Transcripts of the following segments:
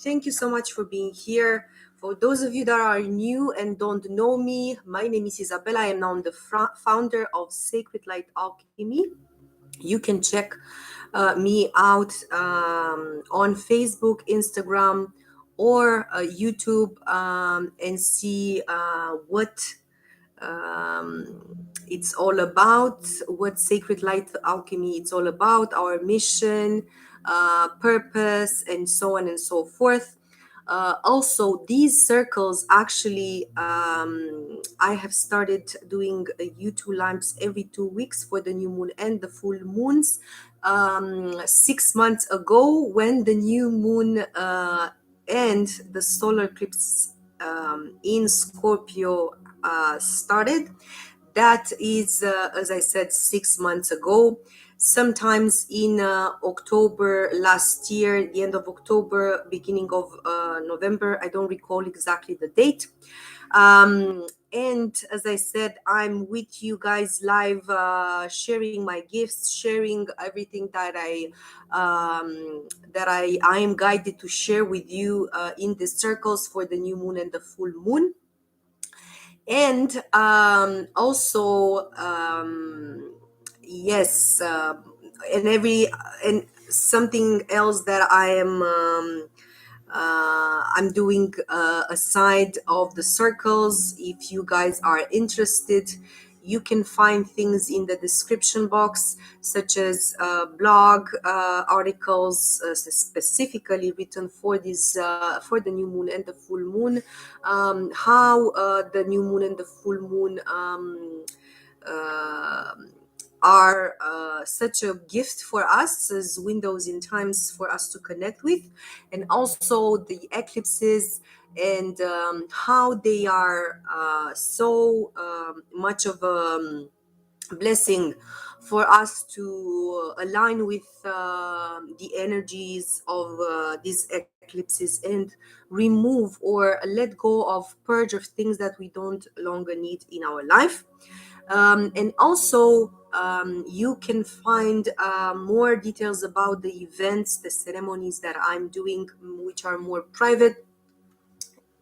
Thank you so much for being here. For those of you that are new and don't know me, my name is Isabella. I am now the founder of Sacred Light Alchemy. You can check me out on Facebook, Instagram, or YouTube and see what it's all about, what Sacred Light Alchemy it's all about, our mission, purpose, and so on and so forth. Also, these circles actually, I have started doing YouTube lives every 2 weeks for the new moon and the full moons. 6 months ago, when the new moon and the solar eclipse in Scorpio started. That is, as I said, 6 months ago. Sometimes in October last year, the end of October, beginning of November, I don't recall exactly the date. And as I said, I'm with you guys live, sharing my gifts, sharing everything that I am guided to share with you in the circles for the new moon and the full moon. And also, yes, and something else that I'm doing aside of the circles. If you guys are interested, you can find things in the description box, such as blog articles specifically written for this for the new moon and the full moon, how the new moon and the full moon are such a gift for us as windows in times for us to connect with, and also the eclipses, and how they are so much of a blessing for us to align with the energies of these eclipses and remove or let go of purge of things that we don't longer need in our life. And also, you can find more details about the events, the ceremonies that I'm doing, which are more private.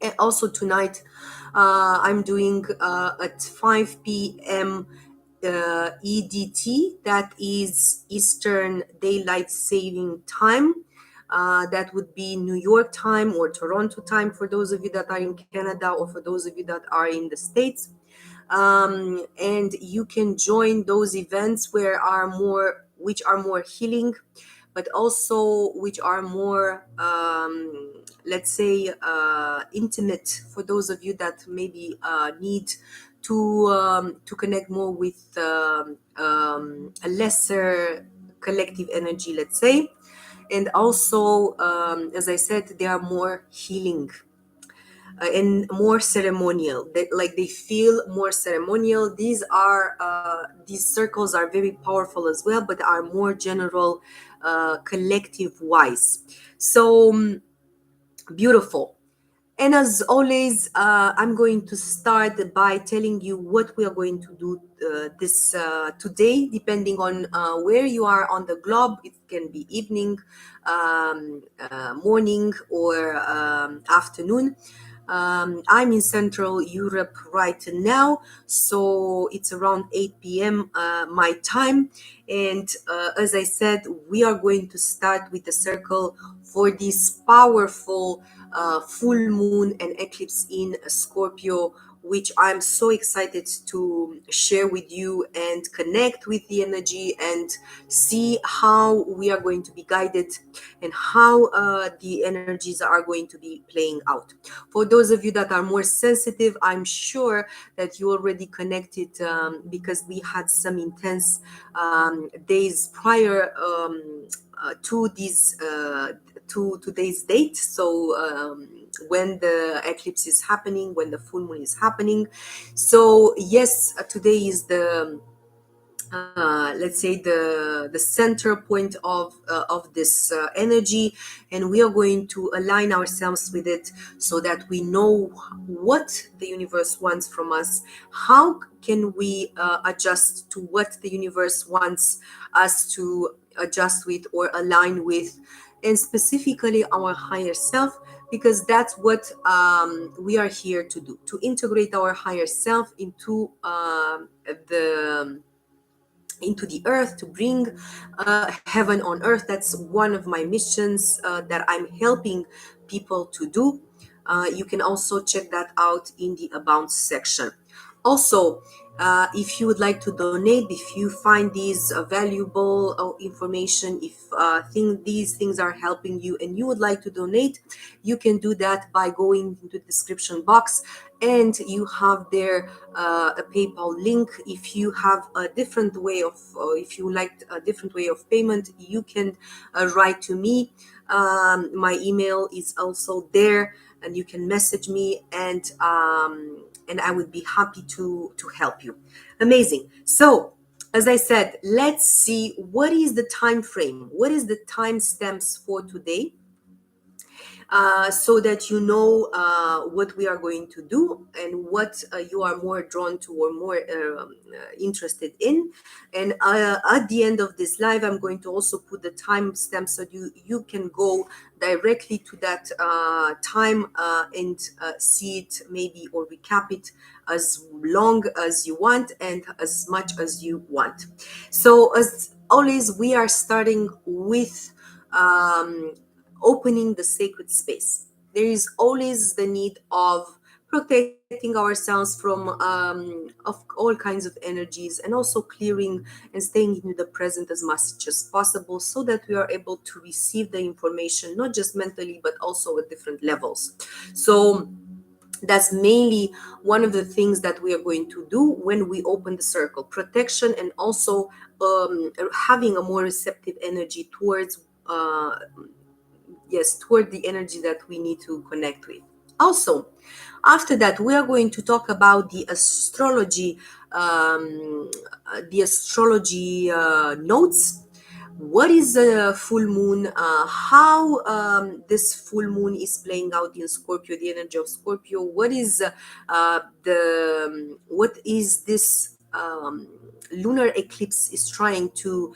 And also tonight, I'm doing at 5 p.m. EDT, that is Eastern Daylight Saving Time. That would be New York time or Toronto time for those of you that are in Canada, or for those of you that are in the States. And you can join those events which are more healing, but also which are more, let's say, intimate, for those of you that maybe need to connect more with a lesser collective energy, let's say. And also, as I said, they are more healing and more ceremonial. They feel more ceremonial. These circles are very powerful as well, but are more general, collective wise. So beautiful. And as always, I'm going to start by telling you what we are going to do this today, depending on where you are on the globe. It can be evening, morning, or afternoon. I'm in Central Europe right now, so it's around 8 p.m. My time. And as I said, we are going to start with the circle for this powerful full moon and eclipse in Scorpio, which I'm so excited to share with you and connect with the energy and see how we are going to be guided and how the energies are going to be playing out. For those of you that are more sensitive, I'm sure that you already connected, because we had some intense days prior to this to today's date. So when the eclipse is happening, when the full moon is happening. So yes, today is the let's say the center point of this energy, and we are going to align ourselves with it so that we know what the universe wants from us. How can we adjust to what the universe wants us to adjust with or align with? and specifically our higher self, because that's what we are here to do, to integrate our higher self the into the earth, to bring heaven on earth. That's one of my missions that I'm helping people to do. You can also check that out in the About section. Also, if you would like to donate, if you find these valuable information, if these things are helping you and you would like to donate, you can do that by going into the description box, and you have there a PayPal link. If you have a different way of, if you like a different way of payment, you can write to me. My email is also there, and you can message me, and I would be happy to help you. Amazing. So, as I said, let's see what is the time frame, what is the timestamps for today, so that you know what we are going to do and what you are more drawn to or more interested in. And at the end of this live, I'm going to also put the timestamp so you can go directly to that time and see it, maybe, or recap it as long as you want and as much as you want. So as always, we are starting with opening the sacred space. There is always the need of protecting ourselves from of all kinds of energies, and also clearing and staying in the present as much as possible, so that we are able to receive the information not just mentally but also at different levels. So that's mainly one of the things that we are going to do when we open the circle: protection, and also having a more receptive energy towards toward the energy that we need to connect with. Also, after that, we are going to talk about the astrology notes. What is a full moon? How this full moon is playing out in Scorpio, the energy of Scorpio. What is this lunar eclipse is trying to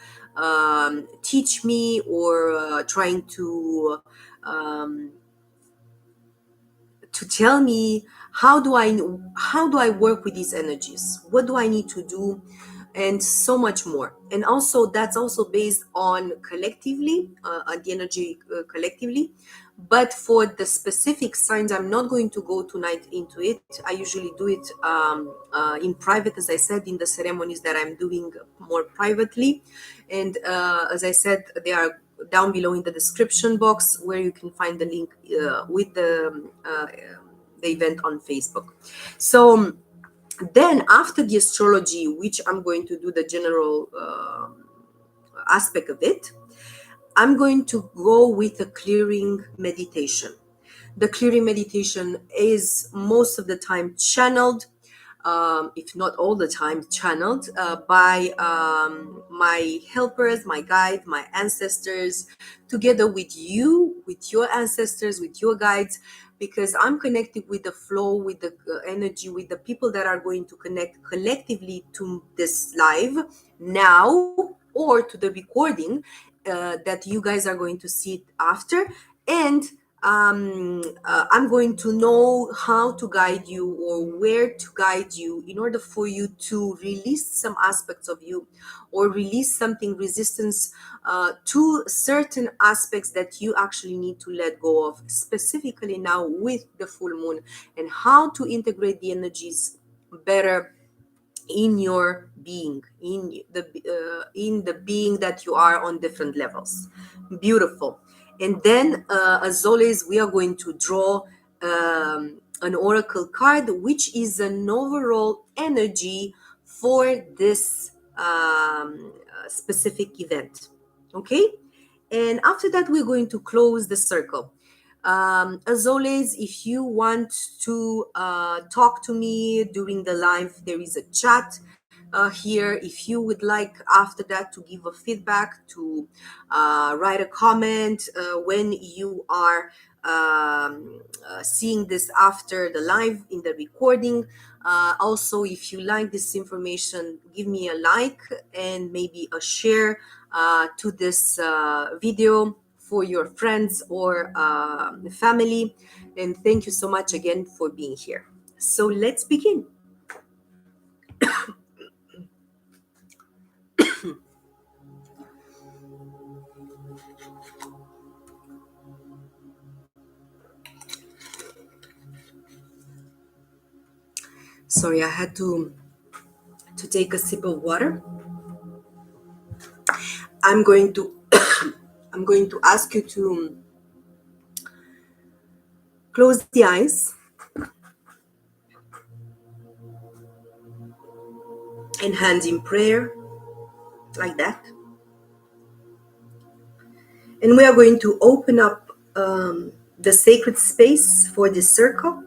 teach me, or trying um, to tell me? How do I work with these energies? What do I need to do? And so much more. And also, that's also based on collectively, on the energy collectively. But for the specific signs, I'm not going to go tonight into it. I usually do it in private, as I said, in the ceremonies that I'm doing more privately. And as I said, they are down below in the description box, where you can find the link with the event on Facebook. So then, after the astrology, which I'm going to do the general aspect of it, I'm going to go with a clearing meditation. The clearing meditation is most of the time channeled, if not all the time, channeled by my helpers, my guide, my ancestors, together with you, with your ancestors, with your guides, because I'm connected with the flow, with the energy, with the people that are going to connect collectively to this live now, or to the recording that you guys are going to see it after. And I'm going to know how to guide you, or where to guide you, in order for you to release some aspects of you, or release something resistance to certain aspects that you actually need to let go of, specifically now with the full moon, and how to integrate the energies better in your being, in the being that you are on different levels. Beautiful. And then as always, we are going to draw an oracle card, which is an overall energy for this specific event. Okay, and after that, we're going to close the circle. As always, if you want to talk to me during the live, there is a chat here. If you would like after that to give a feedback, to write a comment when you are seeing this after the live in the recording. Also, if you like this information, give me a like and maybe a share to this video for your friends or family. And thank you so much again for being here. So let's begin. Sorry, I had to take a sip of water. I'm going to I'm going to ask you to close the eyes and hand in prayer like that. And we are going to open up the sacred space for this circle.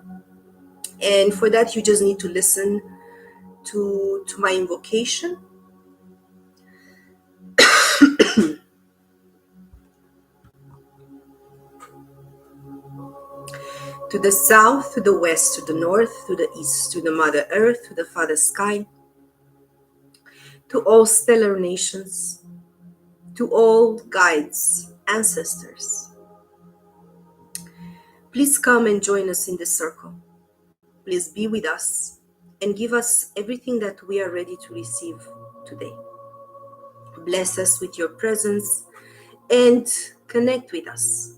And for that, you just need to listen to my invocation. To the south, to the west, to the north, to the east, to the Mother Earth, to the Father Sky, to all stellar nations, to all guides, ancestors. Please come and join us in the circle. Please be with us and give us everything that we are ready to receive today. Bless us with your presence and connect with us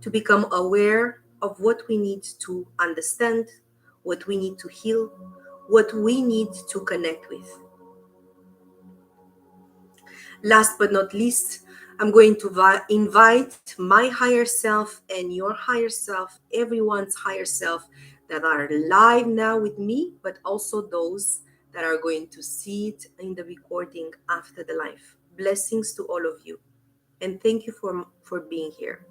to become aware of what we need to understand, what we need to heal, what we need to connect with. Last but not least, I'm going to invite my higher self and your higher self, everyone's higher self that are live now with me, but also those that are going to see it in the recording after the live. Blessings to all of you. And thank you for being here.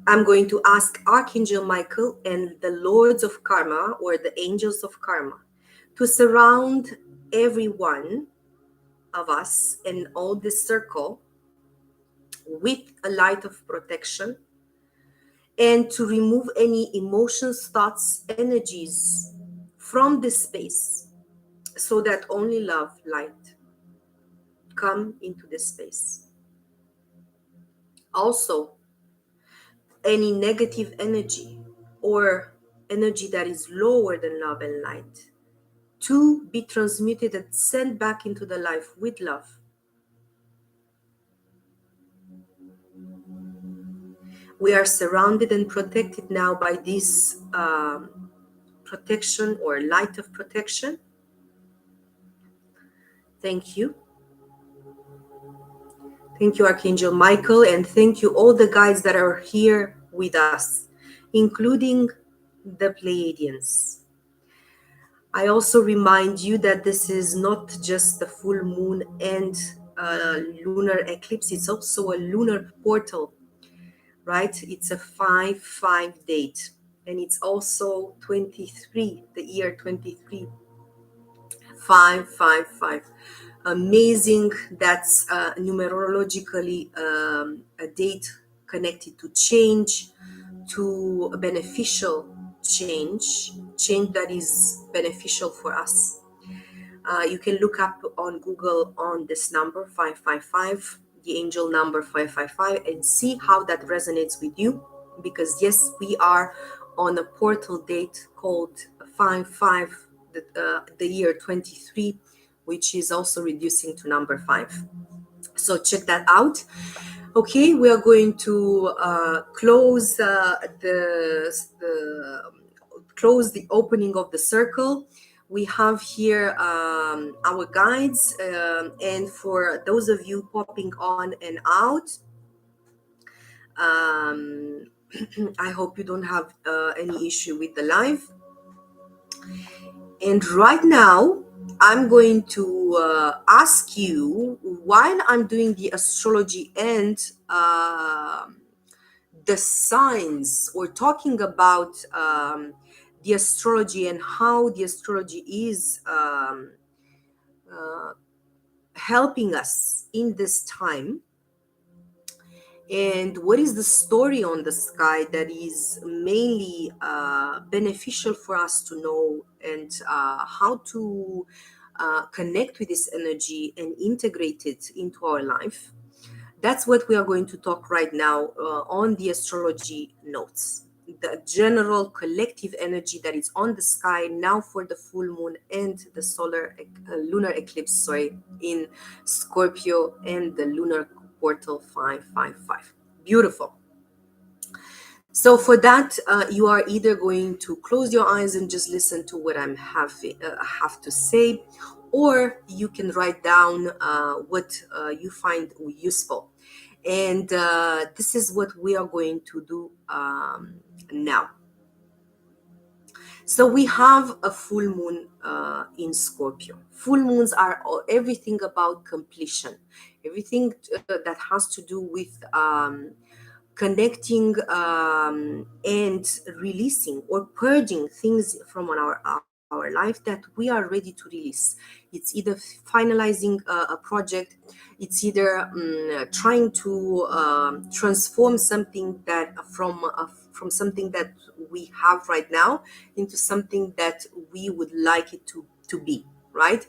I'm going to ask Archangel Michael and the Lords of Karma, or the Angels of Karma, to surround everyone of us and all this circle with a light of protection, and to remove any emotions, thoughts, energies from this space, so that only love, light come into this space. Also, any negative energy or energy that is lower than love and light to be transmuted and sent back into the life with love. We are surrounded and protected now by this protection or light of protection. Thank you. Thank you, Archangel Michael, and thank you all the guides that are here with us, including the Pleiadians. I also remind you that this is not just the full moon and lunar eclipse, it's also a lunar portal, right? It's a 5/5 date, and it's also 23, the year 23, 5/5/5. Amazing. That's numerologically a date connected to change, to a beneficial change that is beneficial for us. You can look up on Google on this number 555, the angel number 555, and see how that resonates with you, because yes, we are on a portal date called 55, the year 23, which is also reducing to number 5. So check that out. Okay, we are going to close close the opening of the circle. We have here our guides, and for those of you popping on and out, I hope you don't have any issue with the live. And right now, I'm going to ask you, while I'm doing the astrology and the signs, or talking about the astrology and how the astrology is helping us in this time, and what is the story on the sky that is mainly beneficial for us to know, and how to connect with this energy and integrate it into our life. That's what we are going to talk right now on the astrology notes. The general collective energy that is on the sky now for the full moon and the lunar eclipse, sorry, in Scorpio and the lunar portal 555. Beautiful. So for that, you are either going to close your eyes and just listen to what have to say, or you can write down what you find useful. And this is what we are going to do now. So we have a full moon in Scorpio. Full moons are everything about completion, everything that has to do with connecting and releasing or purging things from our life that we are ready to release. It's either finalizing a project, it's either trying to transform something that from something that we have right now into something that we would like it to be, right?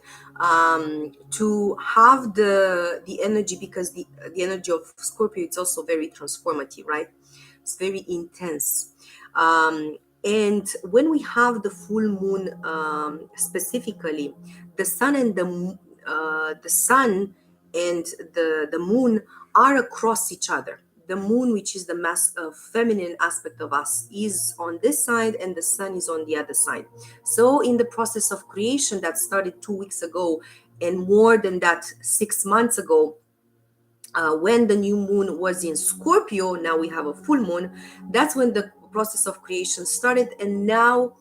To have the energy, because the energy of Scorpio, it's also very transformative, right? It's very intense. And when we have the full moon, specifically, the sun and the sun and the moon are across each other. The moon, which is the feminine aspect of us, is on this side and the sun is on the other side. So in the process of creation that started 2 weeks ago, and more than that 6 months ago, when the new moon was in Scorpio, now we have a full moon. That's when the process of creation started. And now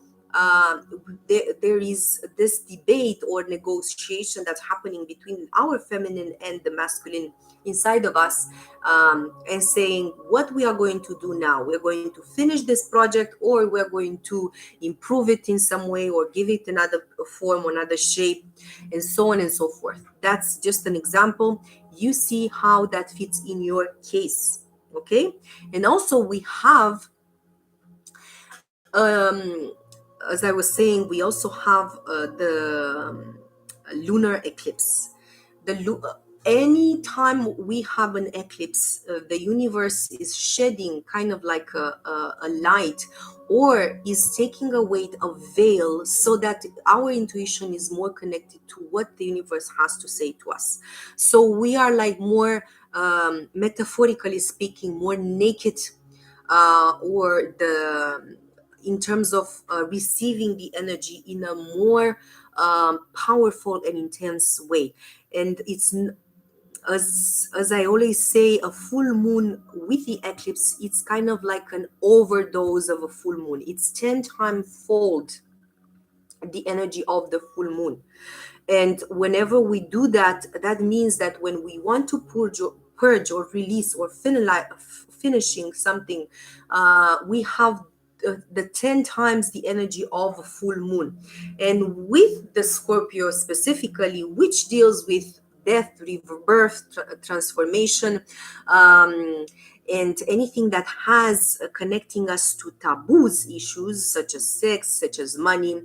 there is this debate or negotiation that's happening between our feminine and the masculine inside of us, and saying what we are going to do now. We're going to finish this project, or we're going to improve it in some way, or give it another form, another shape, and so on and so forth. That's just an example. You see how that fits in your case, okay? And also we have, as I was saying, we also have the lunar eclipse. Anytime we have an eclipse, the universe is shedding kind of like a light, or is taking away a veil, so that our intuition is more connected to what the universe has to say to us. So we are like more, metaphorically speaking, more naked, or in terms of receiving the energy in a more powerful and intense way. And it's, as I always say, a full moon with the eclipse, it's kind of like an overdose of a full moon. It's 10 times fold the energy of the full moon. And whenever we do that, that means that when we want to purge or release or finishing something, we have the 10 times the energy of a full moon. And with the Scorpio specifically, which deals with death, rebirth, transformation, and anything that has connecting us to taboos issues such as sex, such as money,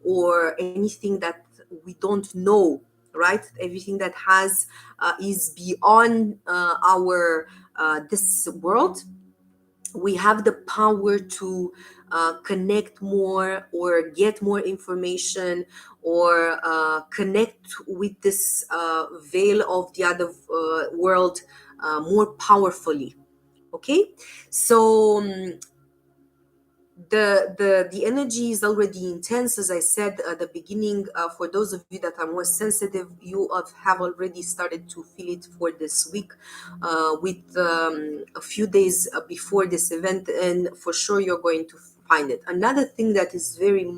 or anything that we don't know, right? Everything that has is beyond our this world. We have the power to connect more, or get more information, or connect with this veil of the other world more powerfully. Okay, so the energy is already intense, as I said at the beginning. For those of you that are more sensitive, you have already started to feel it for this week, with a few days before this event, and for sure you're going to find it. Another thing that is very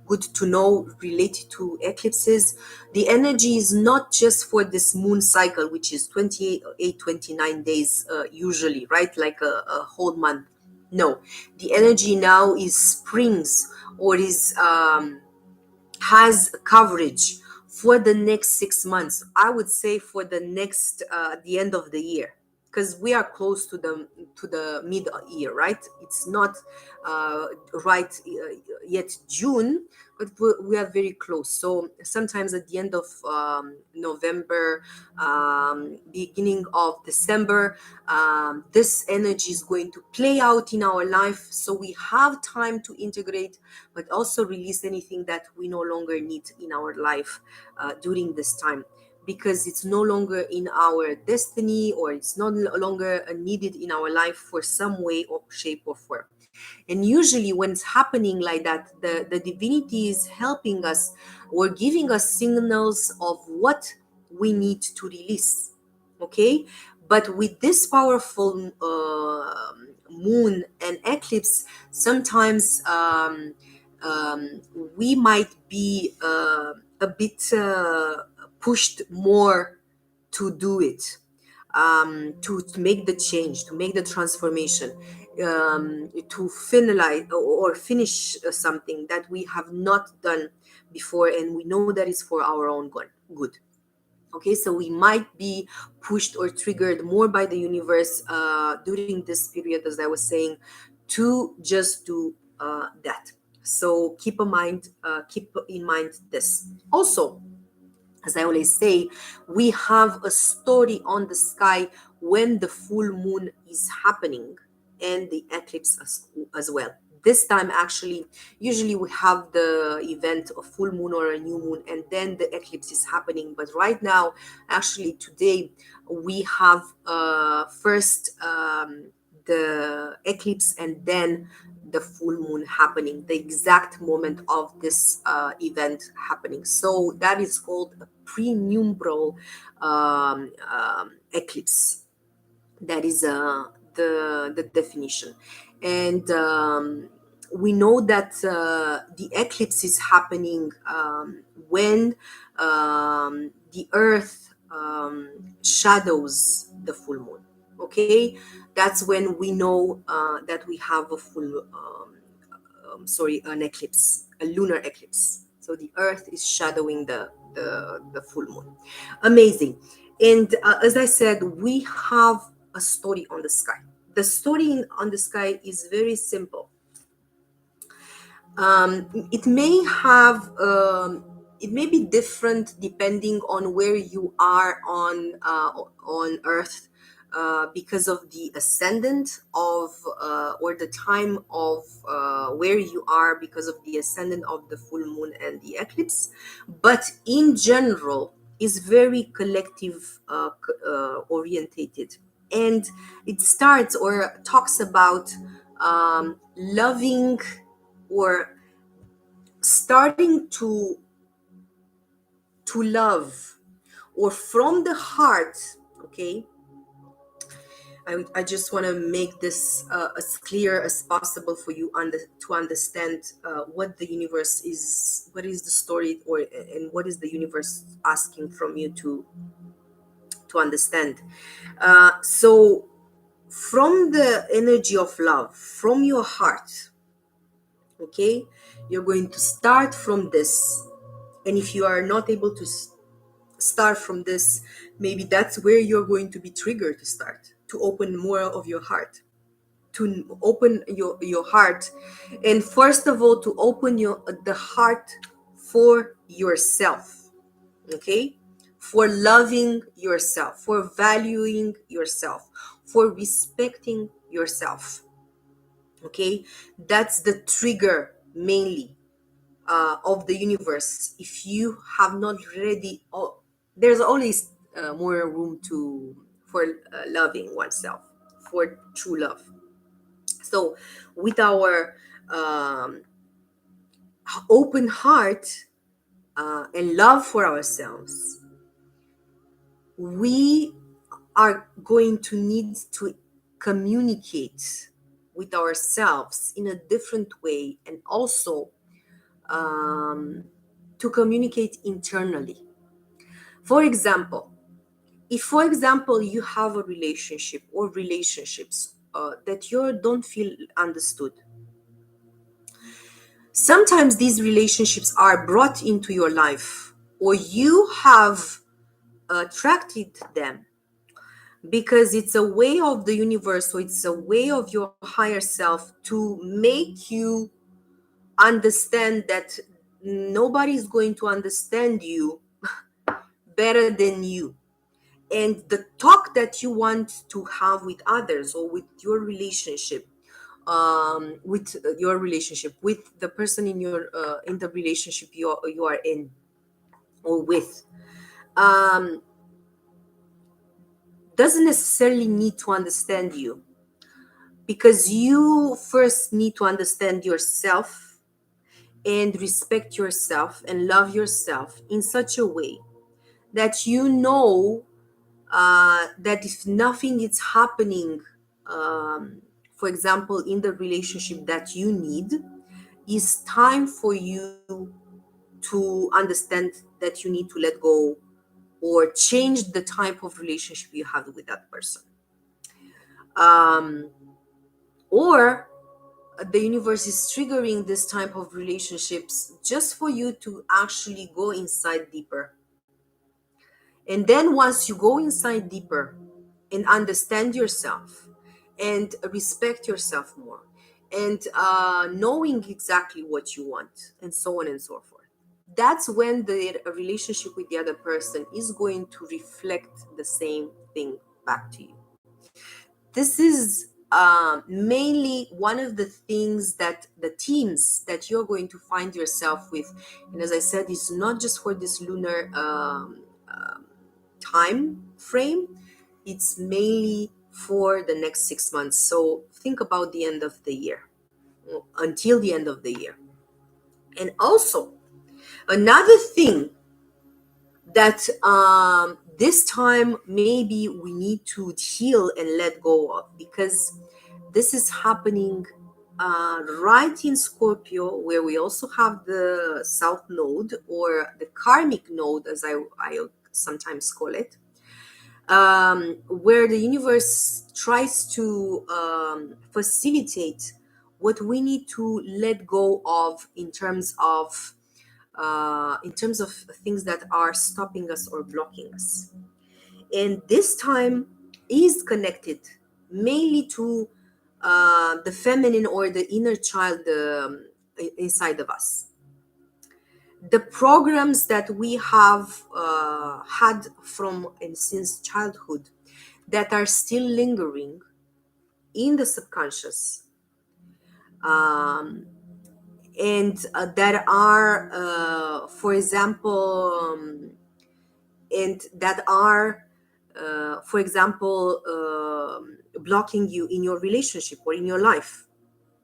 good to know related to eclipses, the energy is not just for this moon cycle, which is 29 days usually, right? Like a whole month. No, the energy now is springs, or is has coverage for the next 6 months. I would say for the next the end of the year, because we are close to the mid year, right? It's not right yet June, but we are very close. So sometimes at the end of November, beginning of December, this energy is going to play out in our life. So we have time to integrate, but also release anything that we no longer need in our life during this time, because it's no longer in our destiny, or it's no longer needed in our life for some way or shape or form. And usually when it's happening like that, the divinity is helping us or giving us signals of what we need to release. Okay, but with this powerful moon and eclipse, sometimes we might be a bit pushed more to do it, to make the change, to make the transformation, to finalize or finish something that we have not done before, and we know that it's for our own good. Okay, so we might be pushed or triggered more by the universe during this period, as I was saying, to just do that. So keep in mind this. Also, as I always say, we have a story on the sky when the full moon is happening and the eclipse as well. This time, actually, usually we have the event of full moon or a new moon, and then the eclipse is happening. But right now, actually, today, we have first the eclipse and then the full moon happening, the exact moment of this event happening. So that is called a prenumbral eclipse. That is the definition. And we know that the eclipse is happening when the earth shadows the full moon. Okay, that's when we know that we have a an eclipse, a lunar eclipse. So the earth is shadowing the full moon. Amazing. And as I said, we have a story on the sky. The story on the sky is very simple. It may have it may be different depending on where you are on Earth, because of the ascendant of or the time of where you are, because of the ascendant of the full moon and the eclipse. But in general, is very collective orientated, and it starts or talks about loving or starting to love, or from the heart. Okay, I just want to make this as clear as possible for you to understand what the universe is, what is the story, or and what is the universe asking from you to understand. So from the energy of love, from your heart, okay, you're going to start from this. And if you are not able to start from this, maybe that's where you're going to be triggered to start, to open more of your heart, to open your heart. And first of all, to open the heart for yourself. Okay, for loving yourself, for valuing yourself, for respecting yourself. Okay, that's the trigger mainly of the universe. If you have not already, there's always more room for loving oneself, for true love. So with our um, open heart and love for ourselves, we are going to need to communicate with ourselves in a different way, and also to communicate internally. For example, if, for example, you have a relationship or relationships that you don't feel understood, sometimes these relationships are brought into your life, or you have attracted them because it's a way of the universe, so it's a way of your higher self to make you understand that nobody's going to understand you better than you. And the talk that you want to have with others, or with your relationship, with the person in the relationship you are in or with, um, doesn't necessarily need to understand you, because you first need to understand yourself and respect yourself and love yourself in such a way that you know that if nothing is happening, for example, in the relationship that you need, it's time for you to understand that you need to let go or change the type of relationship you have with that person. Um, or the universe is triggering this type of relationships just for you to actually go inside deeper. And then once you go inside deeper and understand yourself and respect yourself more, and knowing exactly what you want, and so on and so forth, that's when the relationship with the other person is going to reflect the same thing back to you. This is mainly one of the things that the themes that you're going to find yourself with. And as I said, it's not just for this lunar time frame, it's mainly for the next 6 months. So think about the end of the year, until the end of the year. And also, another thing that this time maybe we need to heal and let go of, because this is happening right in Scorpio, where we also have the South Node, or the karmic node, as I sometimes call it, where the universe tries to facilitate what we need to let go of in terms of things that are stopping us or blocking us. And this time is connected mainly to the feminine or the inner child inside of us. The programs that we have had from and since childhood that are still lingering in the subconscious, um, and that are, for example, and that are, for example, blocking you in your relationship or in your life.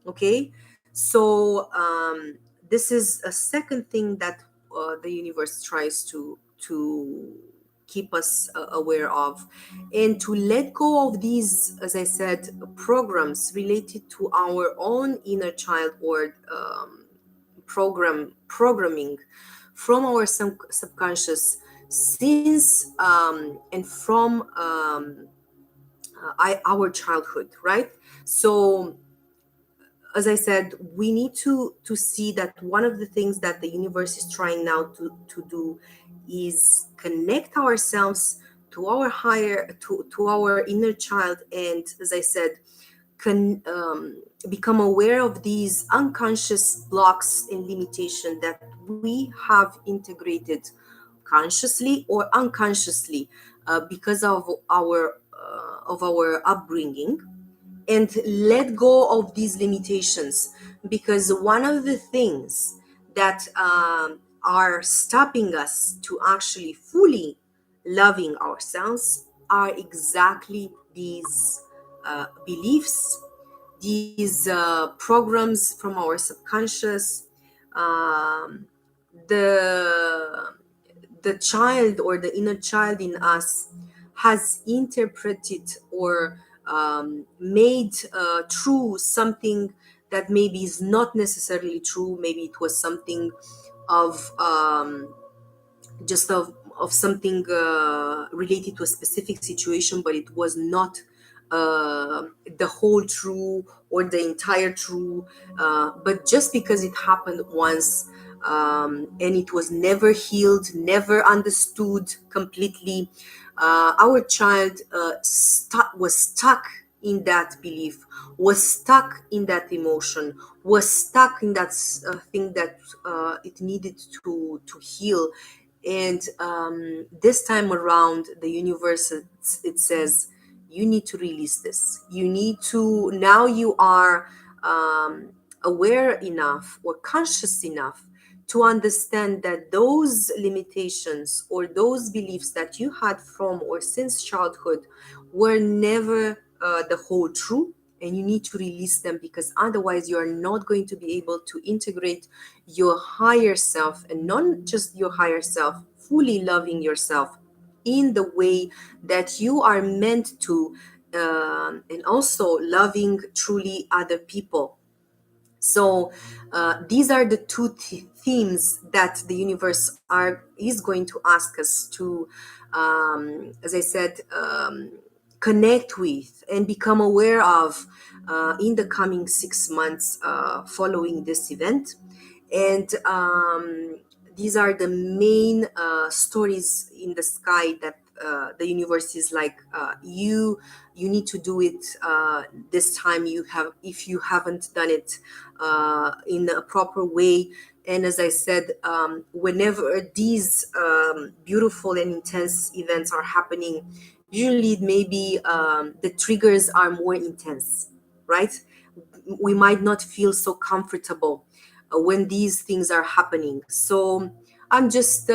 Okay, so this is a second thing that the universe tries to keep us aware of, and to let go of these, as I said, programs related to our own inner child, or programming from our subconscious, since and from our childhood, right? So as I said, we need to see that one of the things that the universe is trying now to do is connect ourselves to our to our inner child, and as I said, can become aware of these unconscious blocks and limitation that we have integrated consciously or unconsciously, because of our upbringing, and let go of these limitations, because one of the things that are stopping us to actually fully loving ourselves are exactly these beliefs, these programs from our subconscious. um, the the child or the inner child in us has interpreted or made true something that maybe is not necessarily true. Maybe it was something of just of something related to a specific situation, but it was not the whole true or the entire true. But just because it happened once, and it was never healed, never understood completely, our child was stuck in that belief, was stuck in that emotion, was stuck in that thing that it needed to heal. And this time around, the universe, it says, you need to release this. You need to, now you are aware enough or conscious enough to understand that those limitations or those beliefs that you had from or since childhood were never the whole truth, and you need to release them, because otherwise you are not going to be able to integrate your higher self, and not just your higher self, fully loving yourself in the way that you are meant to, and also loving truly other people. So these are the two themes that the universe is going to ask us to, as I said, connect with and become aware of in the coming 6 months following this event. And these are the main stories in the sky that the universe is like, you need to do it this time. You have, if you haven't done it in a proper way. And as I said, whenever these beautiful and intense events are happening, usually maybe the triggers are more intense, right? We might not feel so comfortable when these things are happening. So I'm just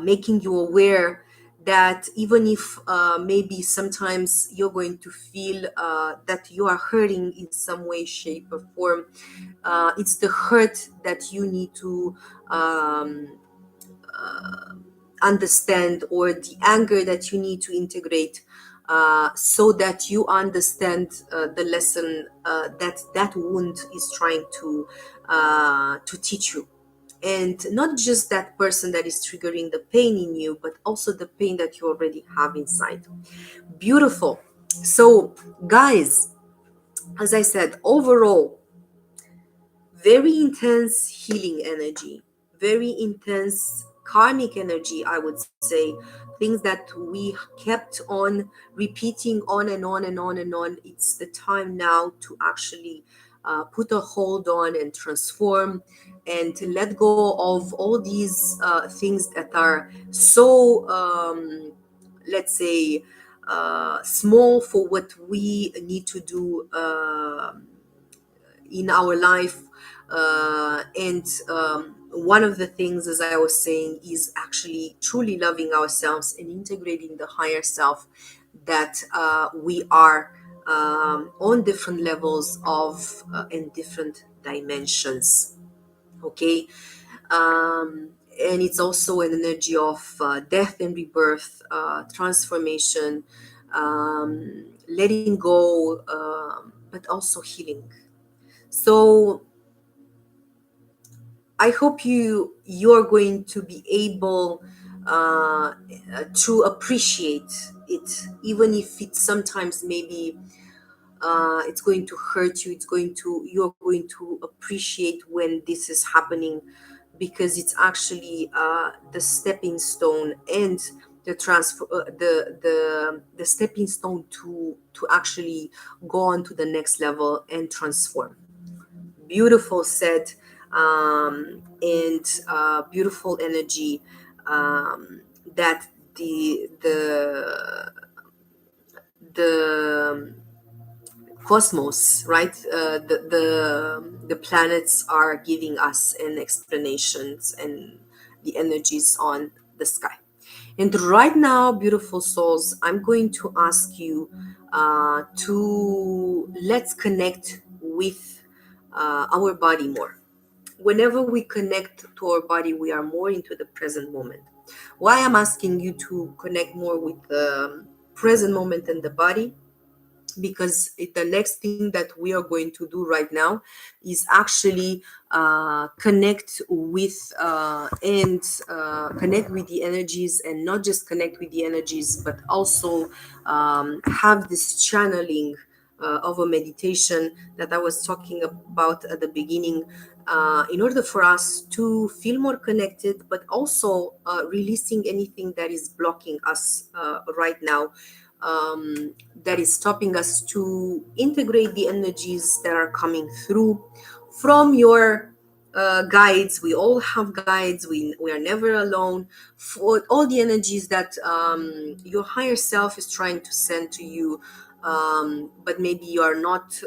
making you aware that even if maybe sometimes you're going to feel that you are hurting in some way, shape, or form, it's the hurt that you need to understand, or the anger that you need to integrate, so that you understand the lesson that that wound is trying to teach you. And not just that person that is triggering the pain in you, but also the pain that you already have inside. Beautiful. So guys, as I said, overall, very intense healing energy, very intense karmic energy, I would say. Things that we kept on repeating on and on and on and on. It's the time now to actually put a hold on and transform, and to let go of all these things that are so, let's say, small for what we need to do in our life. And one of the things, as I was saying, is actually truly loving ourselves and integrating the higher self, that we are on different levels of in different dimensions. Okay. And it's also an energy of death and rebirth, transformation, letting go, but also healing. So I hope you're going to be able to appreciate it, even if it's sometimes maybe it's going to hurt you. You're going to appreciate when this is happening, because it's actually the stepping stone, and the transfer, the stepping stone to actually go on to the next level and transform. Beautiful said, and beautiful energy, that the cosmos, right? The planets are giving us an explanations and the energies on the sky. And right now, beautiful souls, I'm going to ask you to let's connect with our body more. Whenever we connect to our body, we are more into the present moment. Why I'm asking you to connect more with the present moment and the body? Because the next thing that we are going to do right now is actually connect with and connect with the energies, and not just connect with the energies, but also have this channeling of a meditation that I was talking about at the beginning. in order for us to feel more connected, but also releasing anything that is blocking us right now, that is stopping us to integrate the energies that are coming through from your guides. We all have guides. We are never alone. For all the energies that your higher self is trying to send to you, but maybe you are not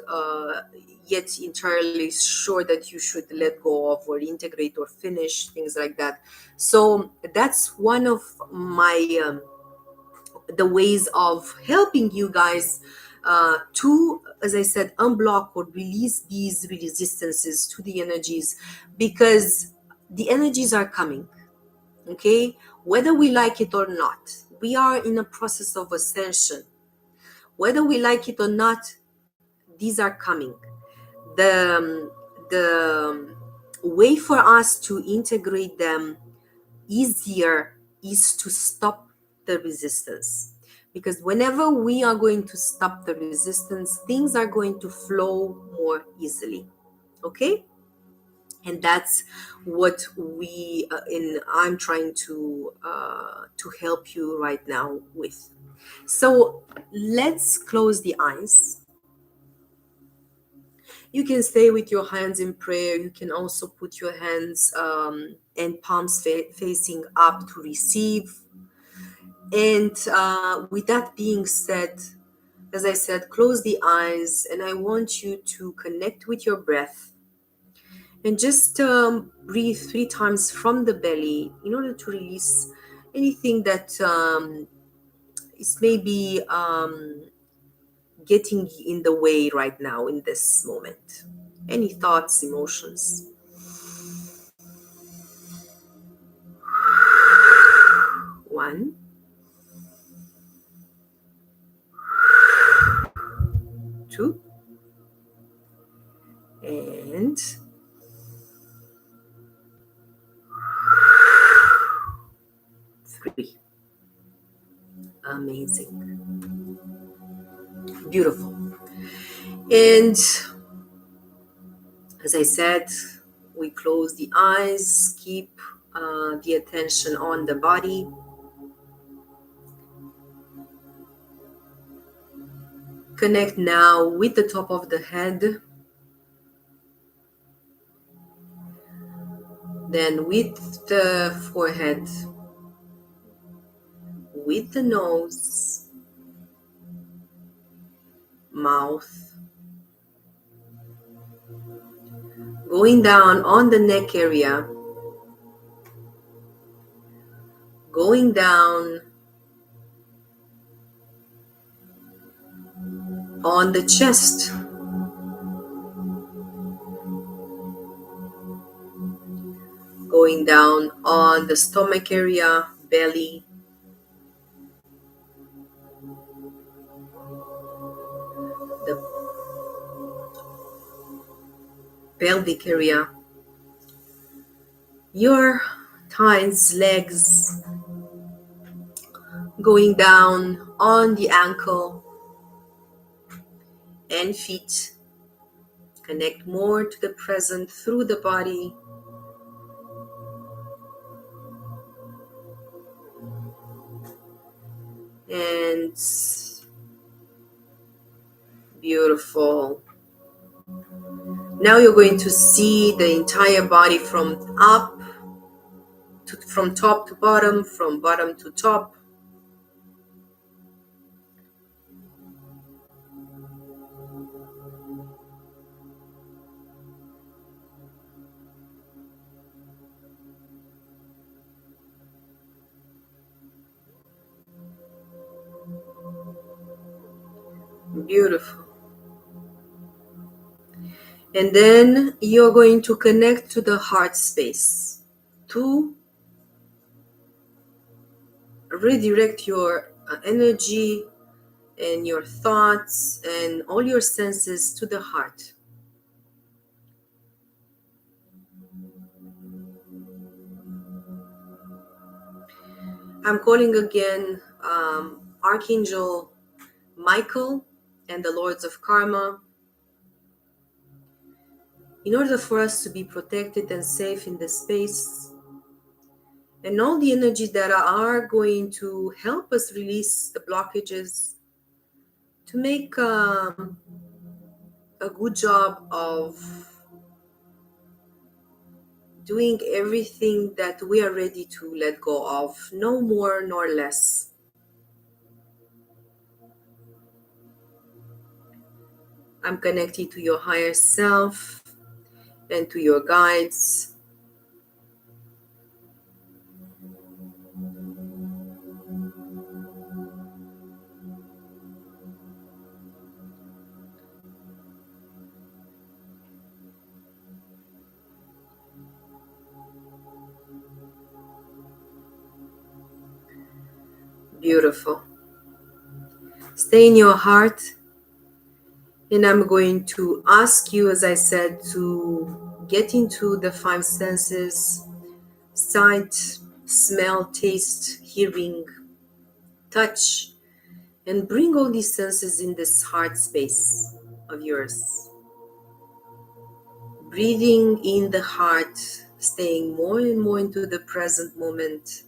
yet entirely sure that you should let go of or integrate or finish, things like that. So that's one of my the ways of helping you guys to, as I said, unblock or release these resistances to the energies, because the energies are coming. Okay, whether we like it or not, we are in a process of ascension. Whether we like it or not, these are coming. The way for us to integrate them easier is to stop the resistance, because whenever we are going to stop the resistance, things are going to flow more easily. Okay, and that's what I'm trying to help you right now with. So let's close the eyes. You can stay with your hands in prayer. You can also put your hands and palms facing up to receive. And with that being said, as I said, close the eyes, and I want you to connect with your breath and just breathe 3 times from the belly in order to release anything that is maybe getting in the way right now in this moment. Any thoughts, emotions. 1, 2, and 3. Amazing. Beautiful. And as I said, we close the eyes, keep the attention on the body. Connect now with the top of the head, then with the forehead, with the nose, mouth, going down on the neck area, going down on the chest, going down on the stomach area, belly, the pelvic area, your thighs, legs, going down on the ankle and feet. Connect more to the present through the body. And beautiful. Now you're going to see the entire body from top to bottom, from bottom to top. Beautiful. And then you're going to connect to the heart space to redirect your energy and your thoughts and all your senses to the heart. I'm calling again Archangel Michael and the Lords of Karma in order for us to be protected and safe in this space, and all the energies that are going to help us release the blockages to make a good job of doing everything that we are ready to let go of, no more nor less. I'm connected to your higher self and to your guides. Beautiful. Stay in your heart, and I'm going to ask you, as I said, to get into the five senses: sight, smell, taste, hearing, touch, and bring all these senses in this heart space of yours. Breathing in the heart, staying more and more into the present moment,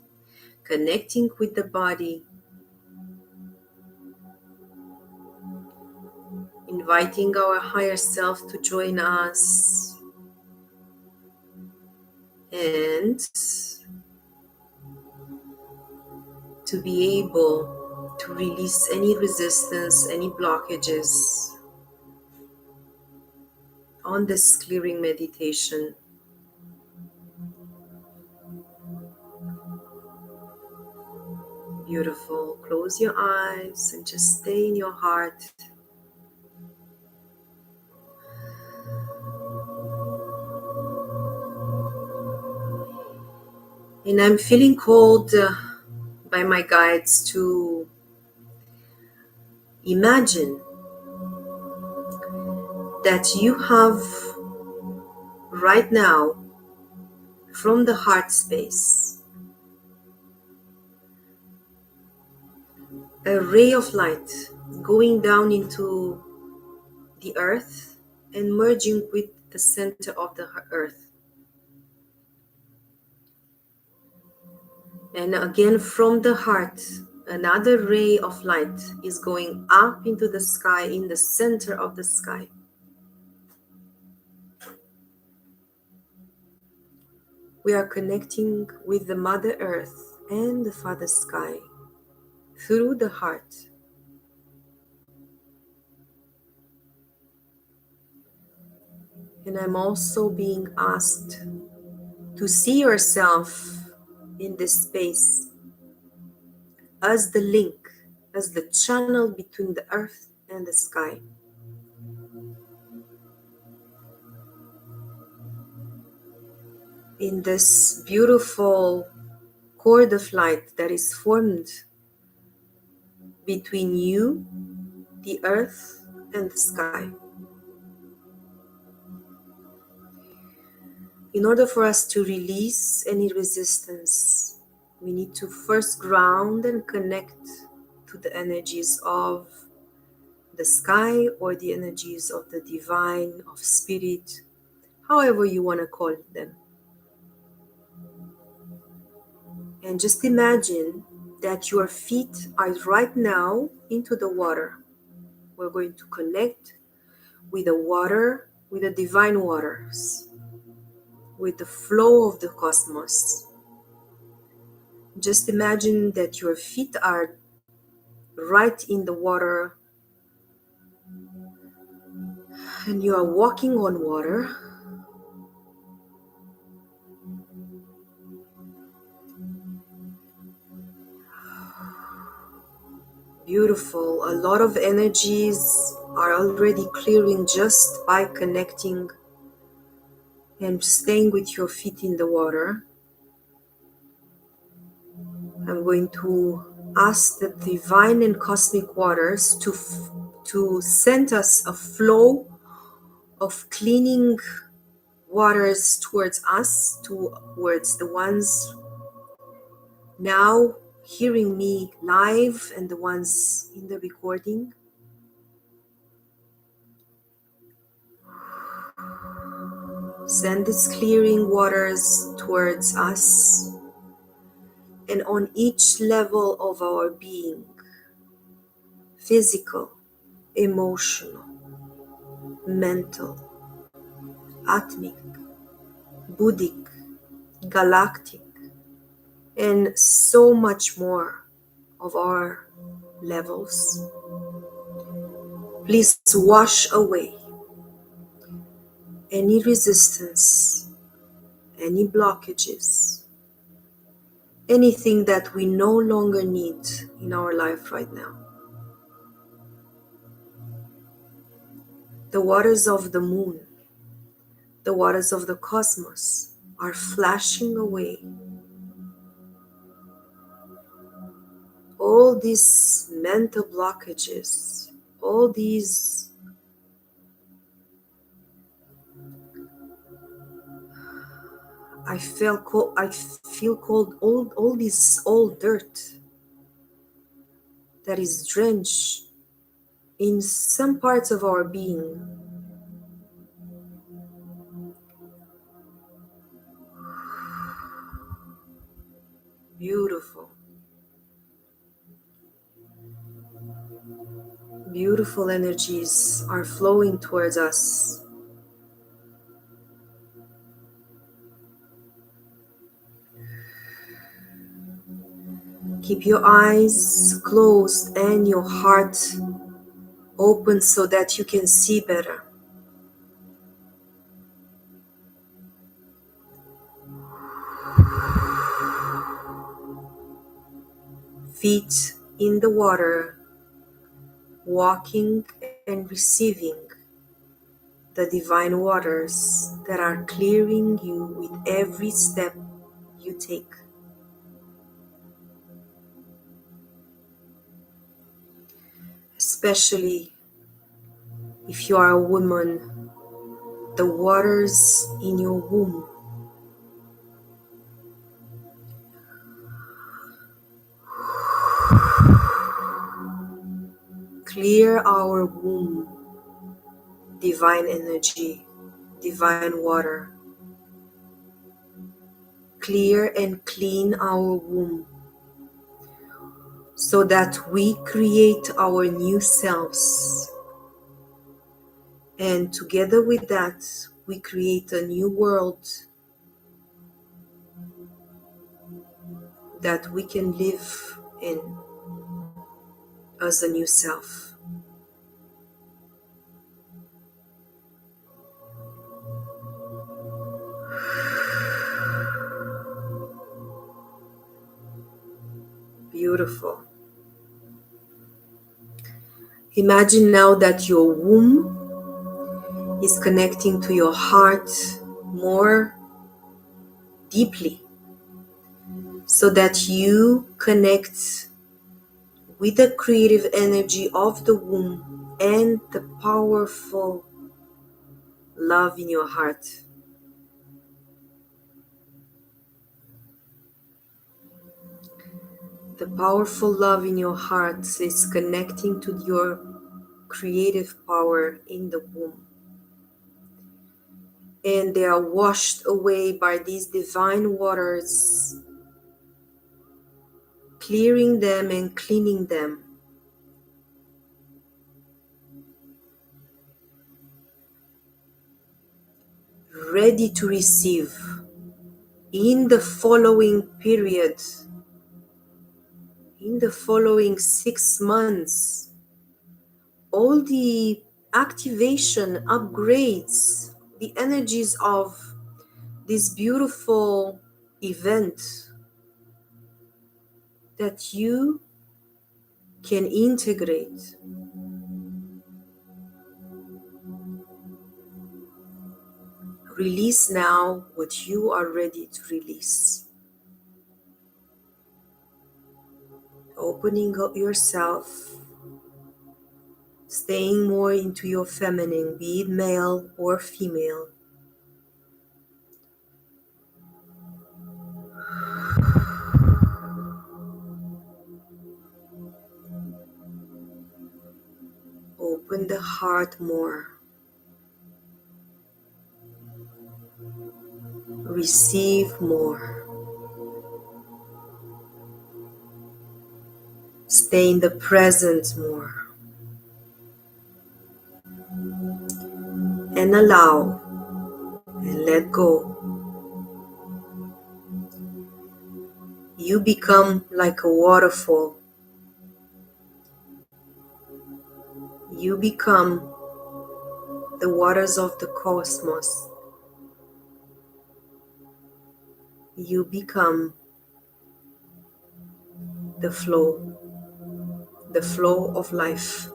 connecting with the body, inviting our higher self to join us, and to be able to release any resistance, any blockages on this clearing meditation. Beautiful. Close your eyes and just stay in your heart. And I'm feeling called by my guides to imagine that you have right now, from the heart space, a ray of light going down into the earth and merging with the center of the earth. And again, from the heart, another ray of light is going up into the sky, in the center of the sky. We are connecting with the Mother Earth and the Father Sky through the heart. And I'm also being asked to see yourself in this space as the link, as the channel between the earth and the sky. In this beautiful cord of light that is formed between you, the earth, and the sky. In order for us to release any resistance, we need to first ground and connect to the energies of the sky, or the energies of the divine, of spirit, however you want to call them. And just imagine that your feet are right now into the water. We're going to connect with the water, with the divine waters, with the flow of the cosmos. Just imagine that your feet are right in the water and you are walking on water. Beautiful. A lot of energies are already clearing just by connecting and staying with your feet in the water. I'm going to ask the divine and cosmic waters to send us a flow of cleaning waters towards us, towards the ones now hearing me live and the ones in the recording. Send its clearing waters towards us and on each level of our being, physical, emotional, mental, atmic, Buddhic, galactic, and so much more of our levels. Please wash away any resistance, any blockages, anything that we no longer need in our life right now. The waters of the moon, the waters of the cosmos are flashing away all these mental blockages, all these I feel cold, all this old dirt that is drenched in some parts of our being. Beautiful. Beautiful energies are flowing towards us. Keep your eyes closed and your heart open so that you can see better. Feet in the water, walking and receiving the divine waters that are clearing you with every step you take. Especially if you are a woman, the waters in your womb. Clear our womb, divine energy, divine water. Clear and clean our womb so that we create our new selves. And together with that, we create a new world that we can live in as a new self. Beautiful. Imagine now that your womb is connecting to your heart more deeply so that you connect with the creative energy of the womb and the powerful love in your heart. The powerful love in your heart is connecting to your creative power in the womb. And they are washed away by these divine waters, clearing them and cleaning them. Ready to receive in the following period, in the following 6 months, all the activation upgrades, the energies of this beautiful event that you can integrate. Release now what you are ready to release. Opening up yourself, staying more into your feminine, be it male or female. Open the heart more. receive more. Stay in the present more. And allow and let go. You become like a waterfall. You become the waters of the cosmos. You become the flow of life.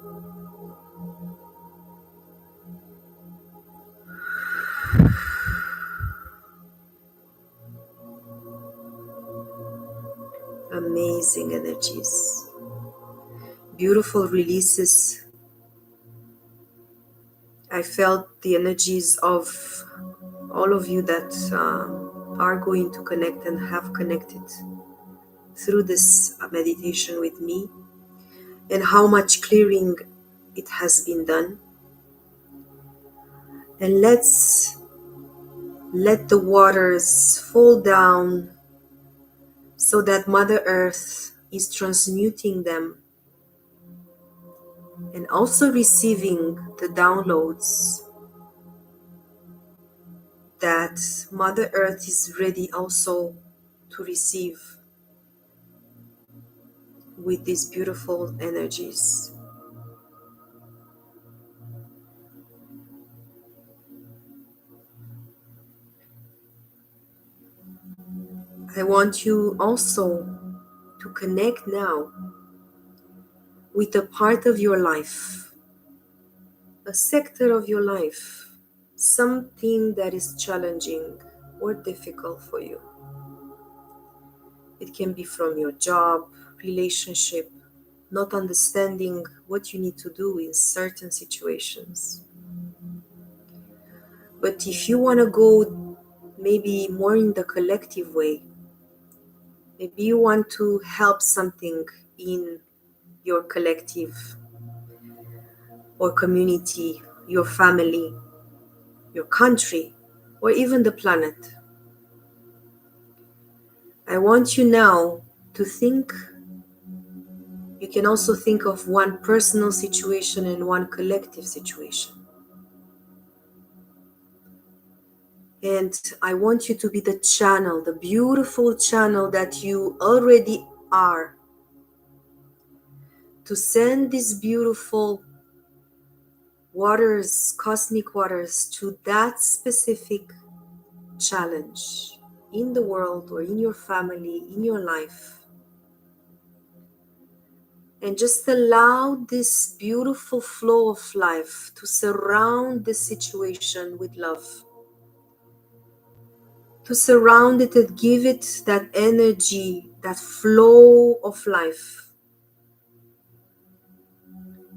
Amazing energies, beautiful releases. I felt the energies of all of you that are going to connect and have connected through this meditation with me, and how much clearing it has been done. And let's let the waters fall down so that Mother Earth is transmuting them and also receiving the downloads that Mother Earth is ready also to receive with these beautiful energies. I want you also to connect now with a part of your life, a sector of your life, something that is challenging or difficult for you. It can be from your job, relationship, not understanding what you need to do in certain situations. But if you want to go maybe more in the collective way, maybe you want to help something in your collective or community, your family, your country, or even the planet. I want you now to think. You can also think of one personal situation and one collective situation. And I want you to be the channel, the beautiful channel that you already are, to send these beautiful waters, cosmic waters, to that specific challenge in the world or in your family, in your life. And just allow this beautiful flow of life to surround this situation with love. To surround it and give it that energy, that flow of life.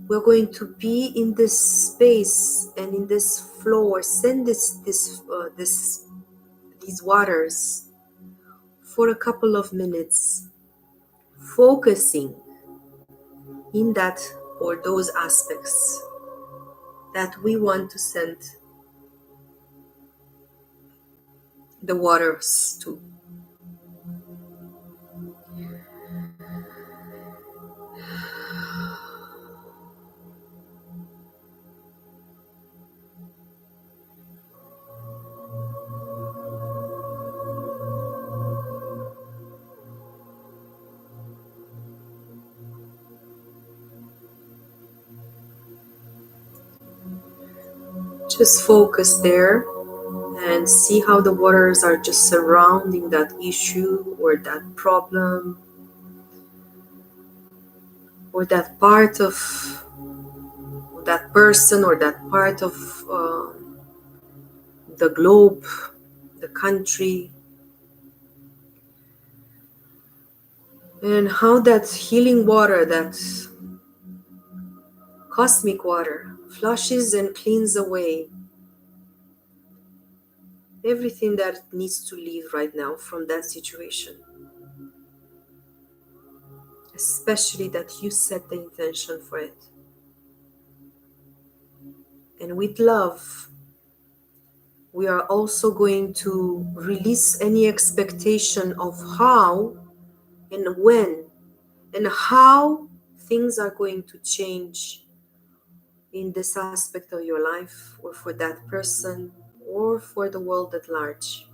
We're going to be in this space and in this flow, or send these waters for a couple of minutes, focusing in that or those aspects that we want to send the waters to. Just focus there and see how the waters are just surrounding that issue or that problem or that part of that person or that part of the globe, the country, and how that healing water, that cosmic water, flushes and cleans away everything that needs to leave right now from that situation. Especially that you set the intention for it. And with love, We are also going to release any expectation of how and when and how things are going to change in this aspect of your life, or for that person, or for the world at large.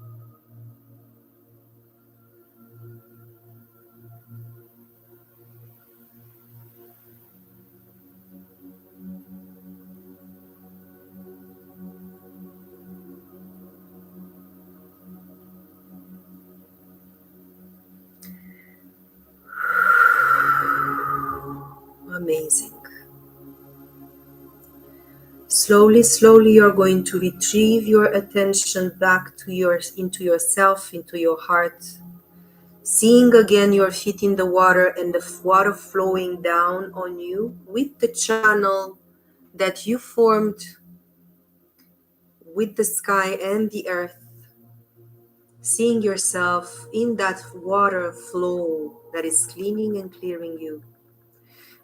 Amazing. Slowly, slowly, you're going to retrieve your attention back to into yourself, into your heart, seeing again your feet in the water and the water flowing down on you with the channel that you formed with the sky and the earth, seeing yourself in that water flow that is cleaning and clearing you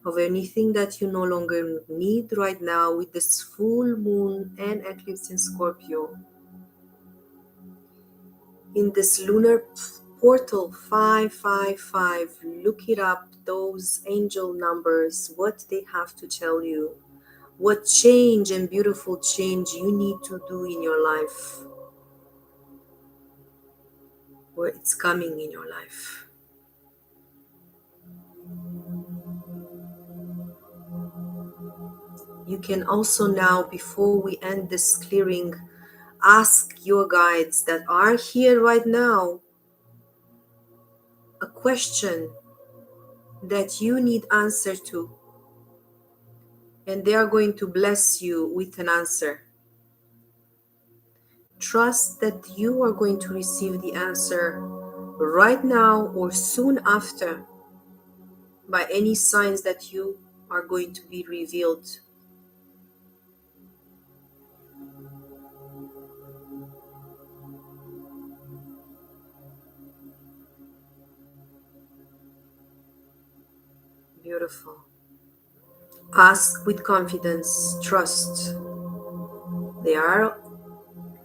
of anything that you no longer need right now with this full moon and eclipse in Scorpio. In this lunar portal 555, look it up, those angel numbers, what they have to tell you, what change and beautiful change you need to do in your life, where it's coming in your life. You can also now, before we end this clearing, ask your guides that are here right now a question that you need answer to, and they are going to bless you with an answer. Trust that you are going to receive the answer right now or soon after by any signs that you are going to be revealed. Beautiful. Ask with confidence, trust. They are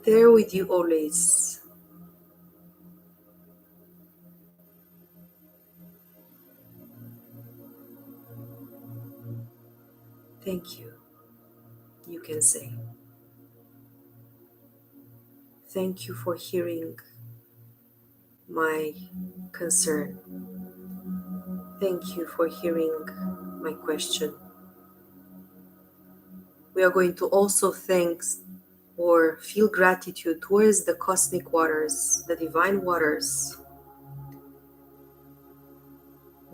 there with you always. Thank you, you can say. Thank you for hearing my concern. Thank you for hearing my question. We are going to also thank or feel gratitude towards the cosmic waters, the divine waters.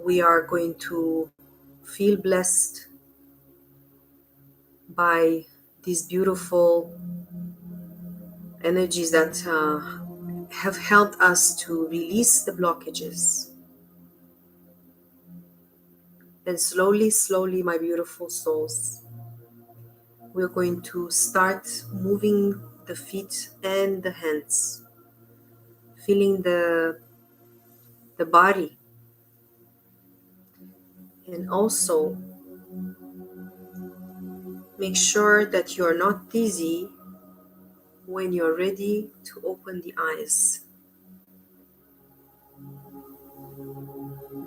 We are going to feel blessed by these beautiful energies that have helped us to release the blockages. And slowly, slowly, my beautiful souls, we're going to start moving the feet and the hands, feeling the body, and also make sure that you're not dizzy when you're ready to open the eyes.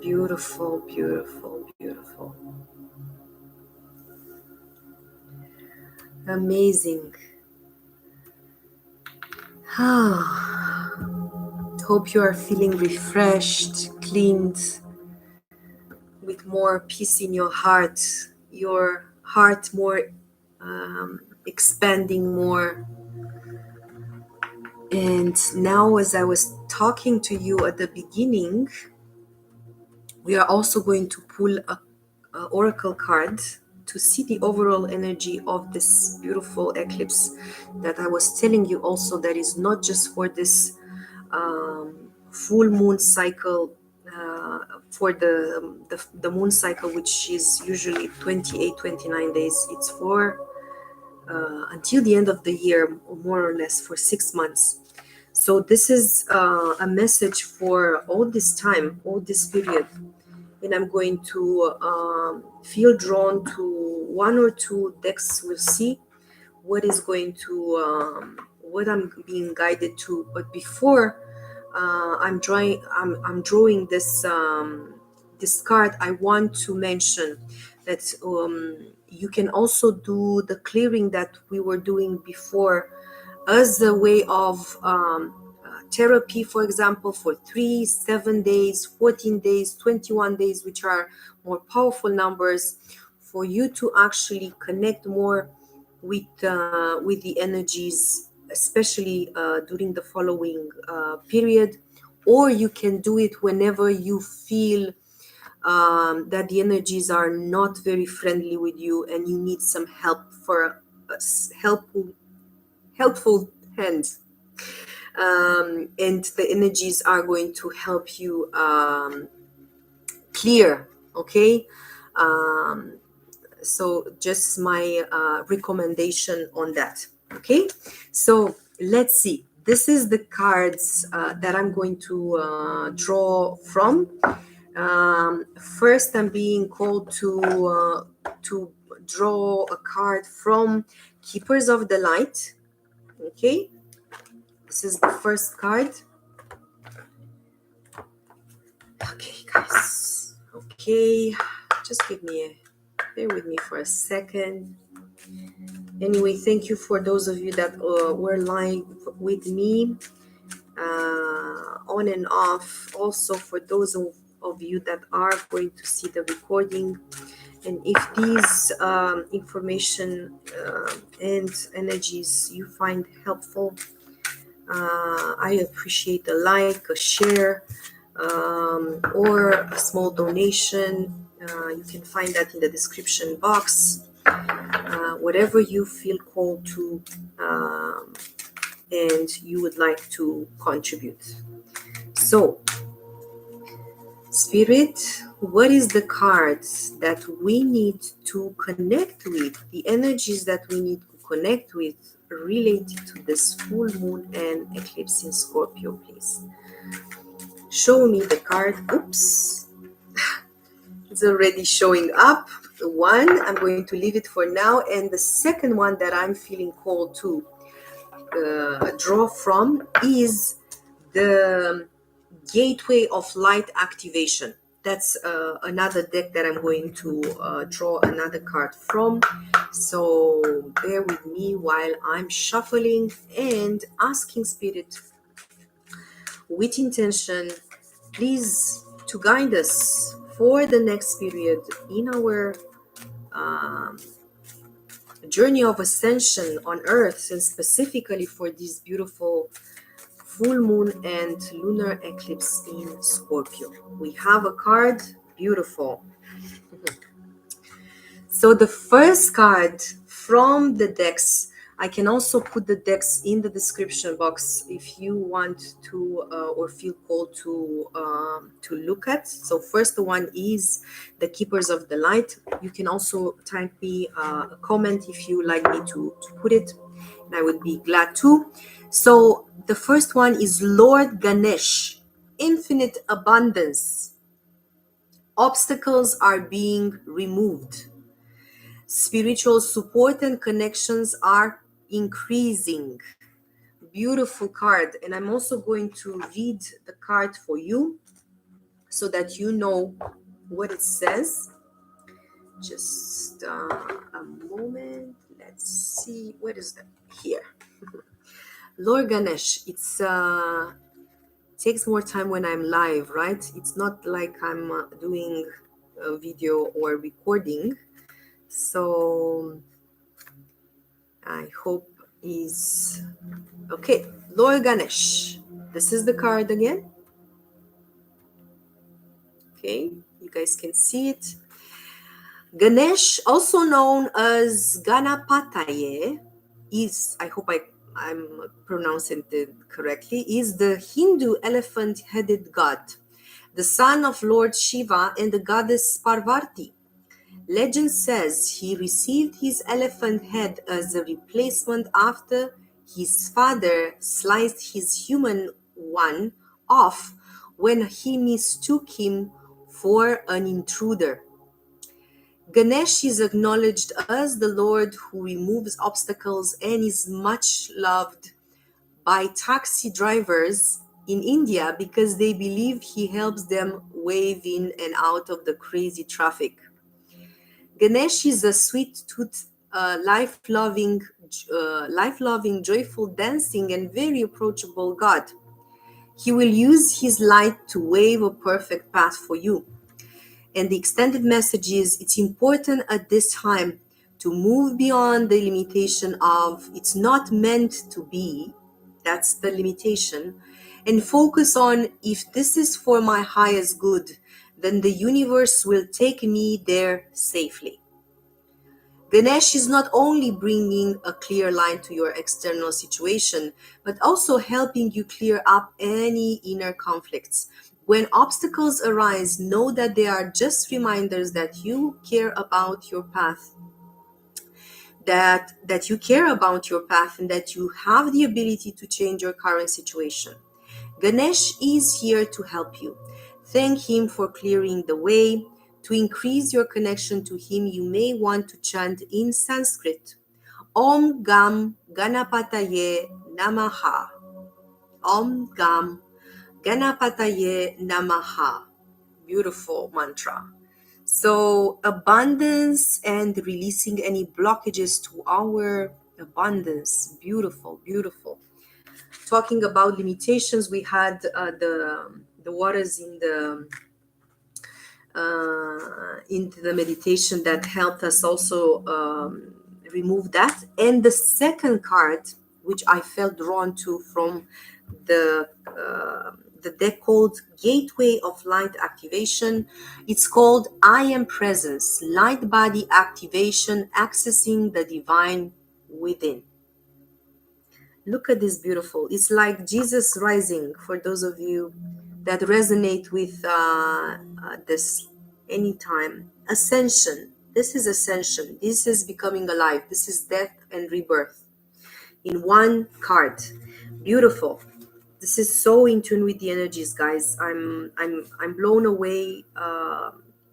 Beautiful, beautiful, beautiful. Amazing. Hope you are feeling refreshed, cleaned, with more peace in your heart more expanding more. And now, as I was talking to you at the beginning, we are also going to pull a oracle card to see the overall energy of this beautiful eclipse that I was telling you also, that is not just for this full moon cycle, for the moon cycle, which is usually 28-29 days. It's for until the end of the year, more or less for 6 months. So this is a message for all this time, all this period. And I'm going to feel drawn to one or two decks. We'll see what is going to what I'm being guided to. But before I'm drawing this card, I want to mention that you can also do the clearing that we were doing before as a way of therapy, for example, for 3, 7 days, 14 days, 21 days, which are more powerful numbers, for you to actually connect more with the energies, especially during the following period. Or you can do it whenever you feel that the energies are not very friendly with you and you need some help for helpful hands. And the energies are going to help you clear, okay? Um, so just my recommendation on that, okay? So let's see. This is the cards that I'm going to draw from. First, I'm being called to draw a card from Keepers of the Light, okay? This is the first card. Okay, guys. Okay, just bear with me for a second. Anyway, thank you for those of you that were live with me on and off. Also, for those of you that are going to see the recording. And if these information and energies you find helpful, I appreciate a like, a share, or a small donation. You can find that in the description box. Whatever you feel called to and you would like to contribute. So, Spirit, what is the cards that we need to connect with, the energies that we need to connect with related to this full moon and eclipse in Scorpio, please? Show me the card. Oops, it's already showing up. The one, I'm going to leave it for now. And the second one that I'm feeling called to draw from is the Gateway of Light Activation. That's another deck that I'm going to draw another card from. So bear with me while I'm shuffling and asking Spirit with intention, please, to guide us for the next period in our journey of ascension on Earth, and specifically for this beautiful full moon and lunar eclipse in Scorpio. We have a card, beautiful. So the first card from the decks, I can also put the decks in the description box if you want to or feel called to look at. So first one is the Keepers of the Light. You can also type me a comment if you like me to put it, and I would be glad to. So the first one is Lord Ganesh, infinite abundance. Obstacles are being removed. Spiritual support and connections are increasing. Beautiful card. And I'm also going to read the card for you so that you know what it says. Just a moment. Let's see. What is that? Here. Lord Ganesh. It's takes more time when I'm live, right? It's not like I'm doing a video or recording. So I hope is okay. Lord Ganesh. This is the card again. Okay, you guys can see it. Ganesh, also known as Ganapataye, is, I hope I'm pronouncing it correctly, is the Hindu elephant-headed god, the son of Lord Shiva and the goddess Parvati. Legend says he received his elephant head as a replacement after his father sliced his human one off when he mistook him for an intruder. Ganesh is acknowledged as the Lord who removes obstacles and is much loved by taxi drivers in India because they believe he helps them wave in and out of the crazy traffic. Ganesh is a sweet-toothed, life-loving, joyful, dancing, and very approachable god. He will use his light to wave a perfect path for you. And the extended message is it's important at this time to move beyond the limitation of it's not meant to be, that's the limitation, and focus on if this is for my highest good, then the universe will take me there safely. Ganesh is not only bringing a clear line to your external situation, but also helping you clear up any inner conflicts. When obstacles arise, know that they are just reminders that you care about your path, that you care about your path and that you have the ability to change your current situation. Ganesh is here to help you. Thank him for clearing the way. To increase your connection to him, you may want to chant in Sanskrit. Om Gam Ganapataye Namaha. Om Gam Ganapataye Namaha. Beautiful mantra. So, abundance and releasing any blockages to our abundance. Beautiful, beautiful. Talking about limitations, we had the waters into the meditation that helped us also remove that. And the second card, which I felt drawn to from the deck called Gateway of Light Activation. It's called I Am Presence, Light Body Activation, Accessing the Divine Within. Look at this beautiful. It's like Jesus rising for those of you that resonate with this anytime. Ascension. This is ascension. This is becoming alive. This is death and rebirth in one card. Beautiful. This is so in tune with the energies, guys. I'm blown away.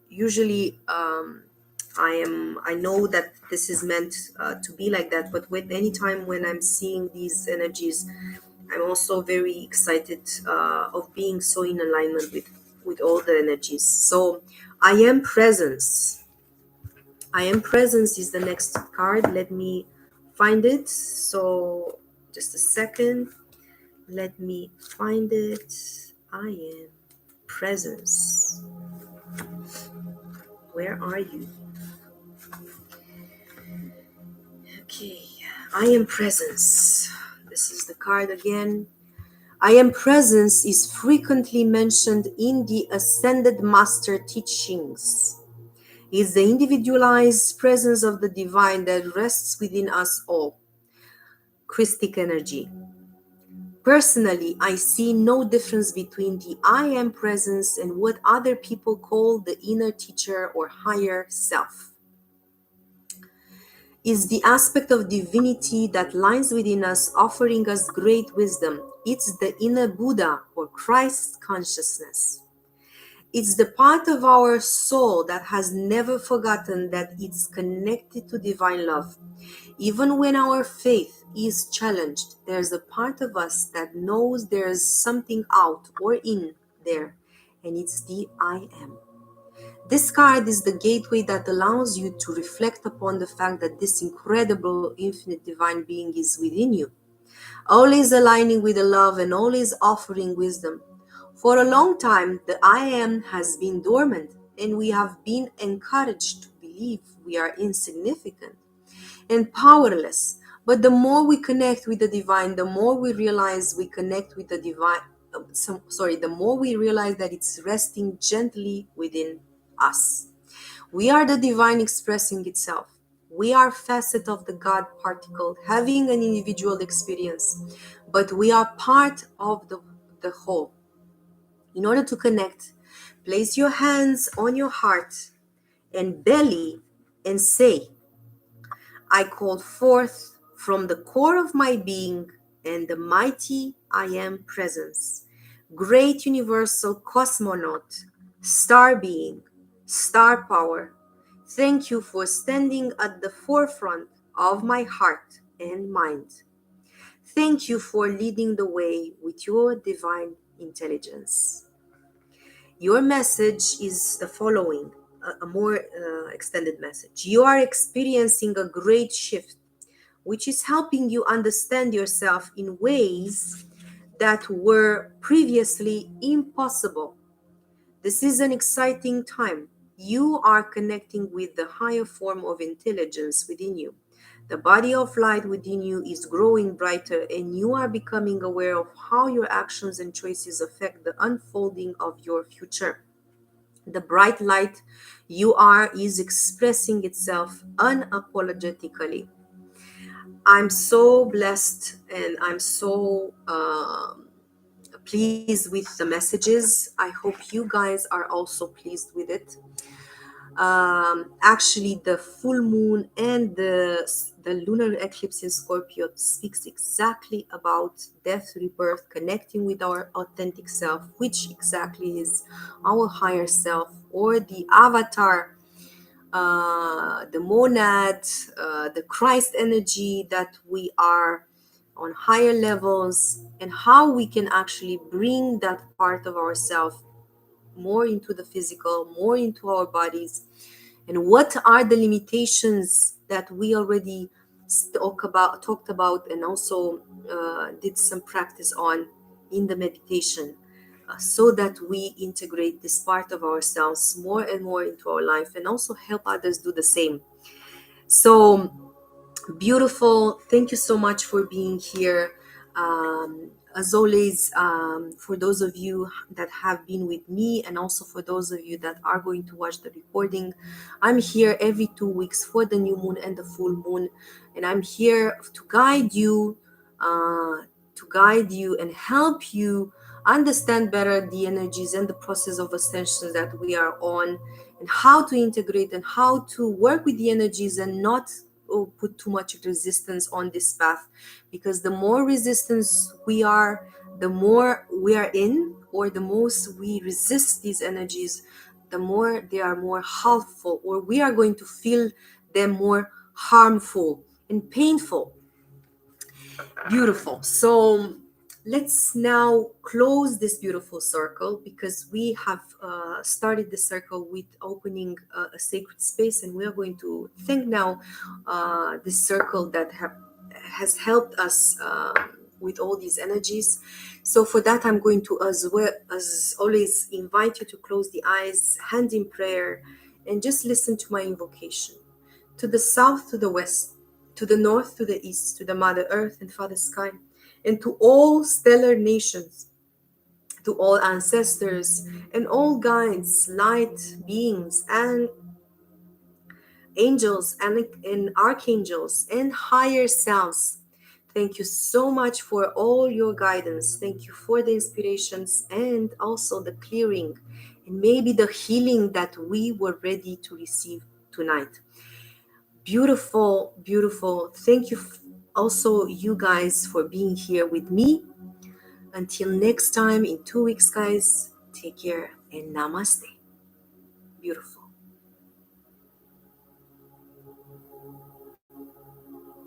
Usually I know that this is meant to be like that, but with any time when I'm seeing these energies, I'm also very excited of being so in alignment with all the energies. So I am presence. I am presence is the next card. Let me find it. So just a second. Let me find it. I am presence. Where are you? Okay, I am presence. This is the card again. I am presence is frequently mentioned in the Ascended Master teachings. It's the individualized presence of the divine that rests within us all. Christic energy. Personally, I see no difference between the I am presence and what other people call the inner teacher or higher self. Is the aspect of divinity that lies within us, offering us great wisdom. It's the inner Buddha or Christ consciousness. It's the part of our soul that has never forgotten that it's connected to divine love. Even when our faith is challenged, there's a part of us that knows there's something out or in there, and it's the I am. This card is the gateway that allows you to reflect upon the fact that this incredible, infinite divine being is within you, always aligning with the love and always offering wisdom. For a long time, the I am has been dormant, and we have been encouraged to believe we are insignificant and powerless. But the more we connect with the divine, the more we realize we connect with the divine. The more we realize that it's resting gently within us. We are the divine expressing itself. We are facet of the God particle, having an individual experience, but we are part of the whole. In order to connect, place your hands on your heart and belly and say, I call forth from the core of my being and the mighty I am presence, great universal cosmonaut, star being, star power. Thank you for standing at the forefront of my heart and mind. Thank you for leading the way with your divine intelligence. Your message is the following, a more extended message. You are experiencing a great shift, which is helping you understand yourself in ways that were previously impossible. This is an exciting time. You are connecting with the higher form of intelligence within you. The body of light within you is growing brighter, and you are becoming aware of how your actions and choices affect the unfolding of your future. The bright light you are is expressing itself unapologetically. I'm so blessed and I'm so pleased with the messages. I hope you guys are also pleased with it. Actually, the full moon and the lunar eclipse in Scorpio speaks exactly about death, rebirth, connecting with our authentic self, which exactly is our higher self or the avatar, the monad, the Christ energy that we are on higher levels, and how we can actually bring that part of ourselves more into the physical, more into our bodies, and what are the limitations that we already talked about and also did some practice on in the meditation, so that we integrate this part of ourselves more and more into our life and also help others do the same. So beautiful. Thank you so much for being here. As always, for those of you that have been with me, and also for those of you that are going to watch the recording, I'm here every 2 weeks for the new moon and the full moon, and I'm here to guide you and help you understand better the energies and the process of ascension that we are on, and how to integrate and how to work with the energies and not put too much resistance on this path, because the more resistance we are, the more we are in, or the most we resist these energies, the more they are more harmful, or we are going to feel them more harmful and painful. Beautiful. So let's now close this beautiful circle, because we have started the circle with opening a sacred space, and we are going to thank now this circle that has helped us with all these energies. So for that, I'm going to, as well as always, invite you to close the eyes, hand in prayer, and just listen to my invocation. To the south, to the west, to the north, to the east, to the Mother Earth and Father Sky, and to all stellar nations, to all ancestors and all guides, light beings, and angels and archangels and higher selves. Thank you so much for all your guidance. Thank you for the inspirations and also the clearing and maybe the healing that we were ready to receive tonight. Beautiful, beautiful. Thank you also, you guys, for being here with me. Until next time in 2 weeks, guys, take care and namaste. Beautiful.